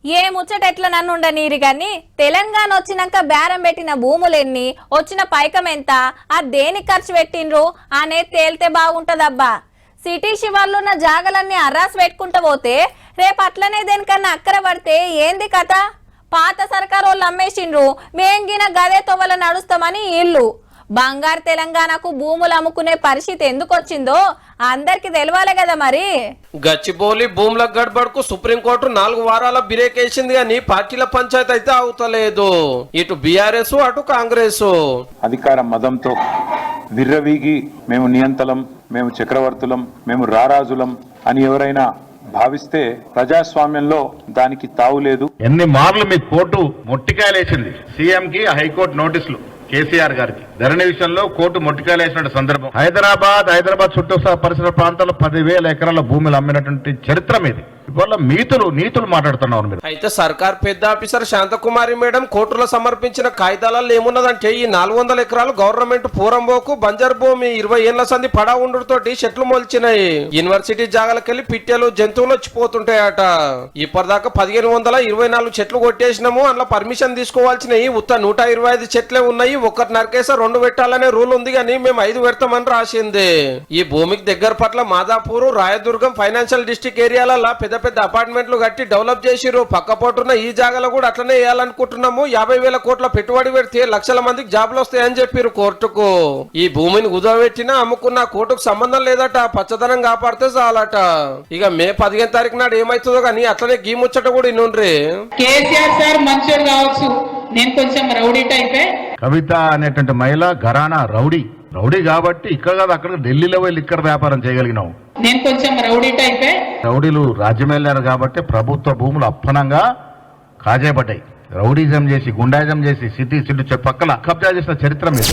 ఏ ముచ్చట ఎట్లా నన్నుండనీరు గాని తెలంగాణ వచ్చినాక బేరం పెట్టిన భూములెన్ని, వచ్చిన పైకం ఎంత, ఆ దేనికి ఖర్చు పెట్టిండ్రు అనే తేలితే బాగుంటదబ్బా. సిటీ శివార్లున్న జాగలన్నీ అర్రాస్ పెట్టుకుంటూ పోతే రేపు అట్లనే దేనికన్నా అక్కర పడితే ఏంది కథ? పాత సర్కారు వాళ్ళు అమ్మేసిండ్రు, మేంగిన గదే తొవ్వల నడుస్తామని ఇల్లు. బంగారు తెలంగాణకు భూములు అమ్ముకునే పరిస్థితి ఎందుకు వచ్చిందో అందరికి తెలవాలి కదా. మరి గచ్చిబౌలి భూముల గడబడుకు సుప్రీంకోర్టు 4 వారాల బ్రేక్ వేసింది కానీ పార్టీల పంచాయతీ అయితే అవుతలేదు. ఇటు బీఆర్ఎస్ అటు కాంగ్రెస్ అధికార మదంతో విర్రవీగి మేము నియంతలం, మేము చక్రవర్తులం, మేము రారాజులం అని ఎవరైనా భావిస్తే ప్రజాస్వామ్యంలో దానికి తావులేదు. ఎన్ని మార్లు మీ కోర్టు మొట్టికాయలేసింది. సీఎం కి హైకోర్టు నోటీసులు, కేసీఆర్ గారికి ధరణి విషయంలో కోర్టు మొట్టికాయలేసిన సందర్భం. హైదరాబాద్ చుట్టూ పరిసర ప్రాంతాల్లో 10,000 ఎకరాల భూములు అమ్మినటువంటి చరిత్ర మీది. ఇవాళ నీతులు మాట్లాడుతున్నారు మీరు. అయితే సర్కార్ పెద్ద ఆఫీసర్ శాంతకుమారి మేడం కోర్టులో సమర్పించిన కాగితాలలో ఏమున్నదంటే ఈ 400 ఎకరాలు గవర్నమెంట్ పూరంబోకు బంజర్ భూమి 20 ఏళ్ల సంది పడా ఉండుతోటి చెట్లు మొలిచినాయి. యూనివర్సిటీ జాగాలకెళ్లి పిట్టెలు జంతువులు వచ్చిపోతుంటాయట. ఇప్పటిదాకా 1524 చెట్లు కొట్టేసినాము. అందులో పర్మిషన్ తీసుకోవాల్సినవి ఉత్త 125 చెట్లే ఉన్నాయి. ఒక్కటి నరికేసా 2 పెట్టాలనే రూల్ ఉంది కానీ మేము 5 పెడతామని రాసింది. ఈ భూమికి దగ్గర పట్ల మాదాపూర్, రాయదుర్గం ఫైనాన్షియల్ డిస్ట్రిక్ట్ ఏరియాలలో పెద్ద అపార్ట్మెంట్లు కట్టి డెవలప్ చేసిరు. పక్కపోటున్న ఈ జాగాలో కూడా అట్లనే వేయాలనుకుంటున్నాము. 50,000 కోట్ల పెట్టుబడి పెడితే లక్షల మందికి జాబ్లు వస్తాయని చెప్పారు కోర్టుకు. ఈ భూమిని కుదవబెట్టినా అమ్ముకున్న కోర్టుకు సంబంధం లేదట. పచ్చదనం కాపాడితే చాలట. ఇక మే 15 తారీఖు నాడు ఏమైతుందో కానీ అట్లనే గీ ముచ్చట కూడా ఇన్నుండ్రి. కేసీఆర్ సార్ మంచోడు కావచ్చు, నేను కొంచెం రౌడీ టైపే. కవిత అనేటువంటి మహిళ ఘరానా రౌడీ కాబట్టి ఇక్కడ కాదు అక్కడ ఢిల్లీలో వెళ్ళి ఇక్కడ వ్యాపారం చేయగలిగినావు. నేను కొంచెం రౌడీ టైపే. రౌడీలు రాజ్యమేలారు కాబట్టి ప్రభుత్వ భూములు అప్పనంగా కాజేయబడ్డాయి. రౌడీజం చేసి, గుండాయిజం చేసి సిటీ పక్కల కబ్జా చేసిన చరిత్ర మీద.